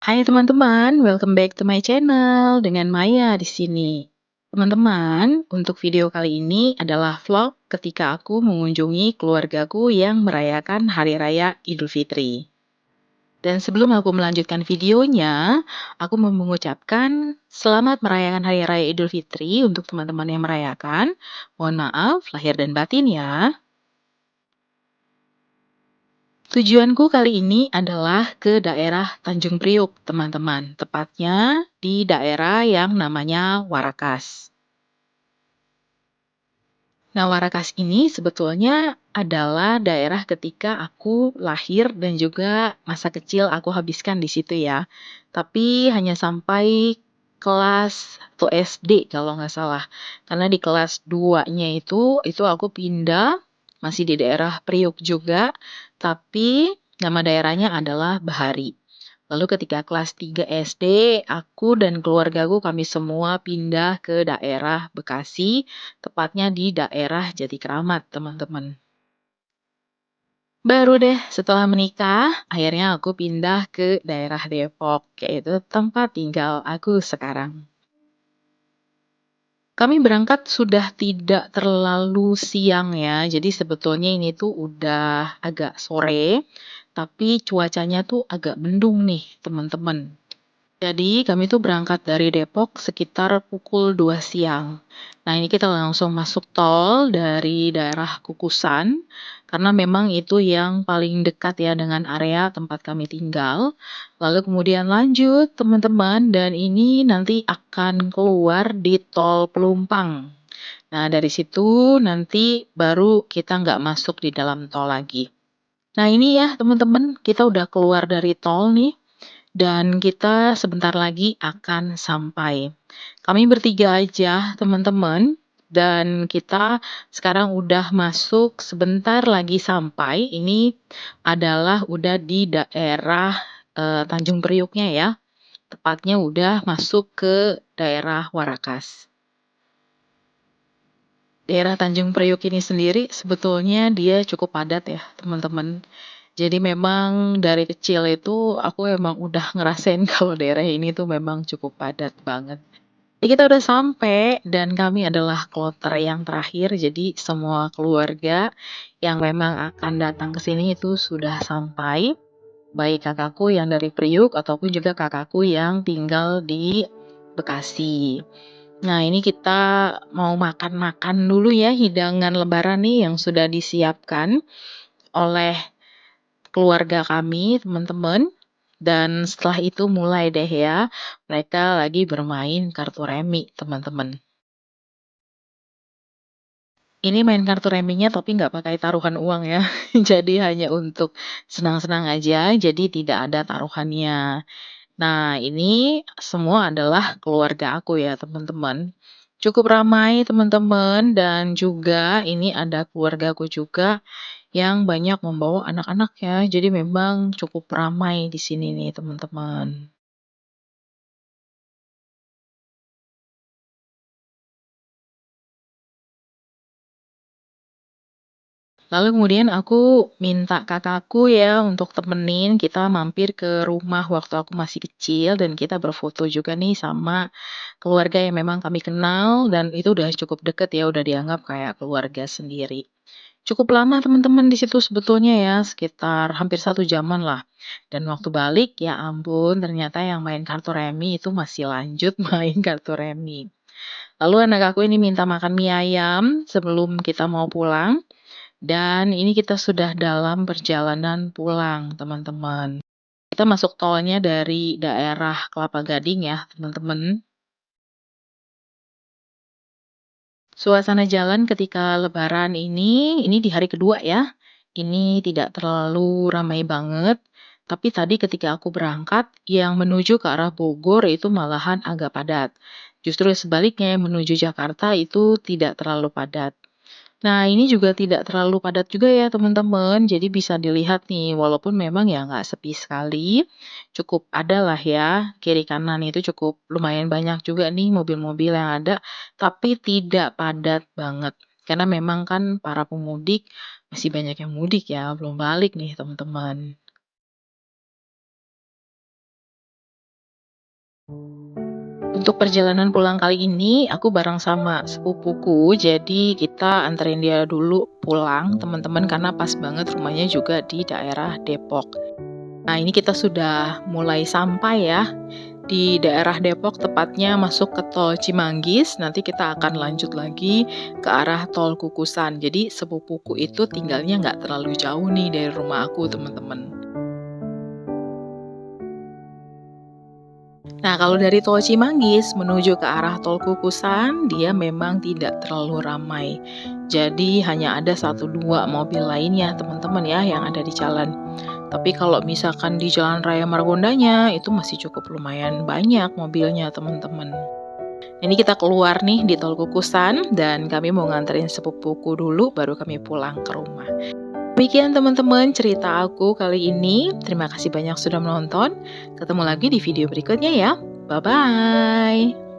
Hai teman-teman, welcome back to my channel dengan Maya di sini. Teman-teman, untuk video kali ini adalah vlog ketika aku mengunjungi keluargaku yang merayakan Hari Raya Idul Fitri. Dan sebelum aku melanjutkan videonya, aku mau mengucapkan selamat merayakan Hari Raya Idul Fitri untuk teman-teman yang merayakan. Mohon maaf lahir dan batin ya. Tujuanku kali ini adalah ke daerah Tanjung Priuk, teman-teman. Tepatnya di daerah yang namanya Warakas. Nah, Warakas ini sebetulnya adalah daerah ketika aku lahir dan juga masa kecil aku habiskan di situ ya. Tapi hanya sampai kelas 1 SD kalau nggak salah. Karena di kelas 2-nya itu aku pindah, masih di daerah Priuk juga, tapi nama daerahnya adalah Bahari. Lalu ketika kelas 3 SD, aku dan keluargaku kami semua pindah ke daerah Bekasi, tepatnya di daerah Jatikramat, teman-teman. Baru deh setelah menikah, akhirnya aku pindah ke daerah Depok, yaitu tempat tinggal aku sekarang. Kami berangkat sudah tidak terlalu siang ya, jadi sebetulnya ini tuh udah agak sore, tapi cuacanya tuh agak mendung nih, teman-teman. Jadi kami tuh berangkat dari Depok sekitar pukul 2 siang. Nah, ini kita langsung masuk tol dari daerah Kukusan, karena memang itu yang paling dekat ya dengan area tempat kami tinggal. Lalu kemudian lanjut teman-teman, dan ini nanti akan keluar di tol Pelumpang. Nah, dari situ nanti baru kita nggak masuk di dalam tol lagi. Nah, ini ya teman-teman, kita udah keluar dari tol nih. Dan kita sebentar lagi akan sampai. Kami bertiga aja, teman-teman, dan kita sekarang udah masuk sebentar lagi sampai. Ini adalah udah di daerah Tanjung Priuknya ya. Tepatnya udah masuk ke daerah Warakas. Daerah Tanjung Priuk ini sendiri sebetulnya dia cukup padat ya, teman-teman. Jadi memang dari kecil itu aku emang udah ngerasain kalau daerah ini tuh memang cukup padat banget. Jadi kita udah sampai dan kami adalah kloter yang terakhir. Jadi semua keluarga yang memang akan datang ke sini itu sudah sampai. Baik kakakku yang dari Priuk ataupun juga kakakku yang tinggal di Bekasi. Nah, ini kita mau makan-makan dulu ya hidangan lebaran nih yang sudah disiapkan oleh keluarga kami, teman-teman. Dan setelah itu mulai deh ya, mereka lagi bermain kartu remi, teman-teman. Ini main kartu reminya tapi nggak pakai taruhan uang ya. Jadi hanya untuk senang-senang aja, jadi tidak ada taruhannya. Nah, ini semua adalah keluarga aku ya, teman-teman. Cukup ramai, teman-teman, dan juga ini ada keluargaku juga yang banyak membawa anak-anak ya. Jadi memang cukup ramai di sini nih, teman-teman. Lalu kemudian aku minta kakakku ya untuk temenin kita mampir ke rumah waktu aku masih kecil dan kita berfoto juga nih sama keluarga yang memang kami kenal dan itu udah cukup deket ya, udah dianggap kayak keluarga sendiri. Cukup lama teman-teman di situ sebetulnya ya, sekitar hampir 1 jaman lah. Dan waktu balik, ya ampun, ternyata yang main kartu remi itu masih lanjut main kartu remi. Lalu anak aku ini minta makan mie ayam sebelum kita mau pulang. Dan ini kita sudah dalam perjalanan pulang, teman-teman. Kita masuk tolnya dari daerah Kelapa Gading ya, teman-teman. Suasana jalan ketika lebaran ini di hari kedua ya. Ini tidak terlalu ramai banget. Tapi tadi ketika aku berangkat, yang menuju ke arah Bogor itu malahan agak padat. Justru sebaliknya yang menuju Jakarta itu tidak terlalu padat. Nah, ini juga tidak terlalu padat juga ya teman-teman. Jadi bisa dilihat nih, walaupun memang ya nggak sepi sekali, cukup ada lah ya, kiri kanan itu cukup lumayan banyak juga nih mobil-mobil yang ada, tapi tidak padat banget. Karena memang kan para pemudik masih banyak yang mudik ya, belum balik nih teman-teman. Untuk perjalanan pulang kali ini, aku bareng sama sepupuku, jadi kita anterin dia dulu pulang, teman-teman, karena pas banget rumahnya juga di daerah Depok. Nah, ini kita sudah mulai sampai ya di daerah Depok, tepatnya masuk ke tol Cimanggis. Nanti kita akan lanjut lagi ke arah tol Kukusan. Jadi sepupuku itu tinggalnya nggak terlalu jauh nih dari rumah aku, teman-teman. Nah, kalau dari tol Cimanggis menuju ke arah tol Kukusan, dia memang tidak terlalu ramai. Jadi hanya ada satu dua mobil lainnya, teman-teman ya, yang ada di jalan. Tapi kalau misalkan di Jalan Raya Margondanya, itu masih cukup lumayan banyak mobilnya, teman-teman. Ini kita keluar nih di tol Kukusan, dan kami mau nganterin sepupuku dulu, baru kami pulang ke rumah. Demikian teman-teman cerita aku kali ini. Terima kasih banyak sudah menonton. Ketemu lagi di video berikutnya ya. Bye-bye.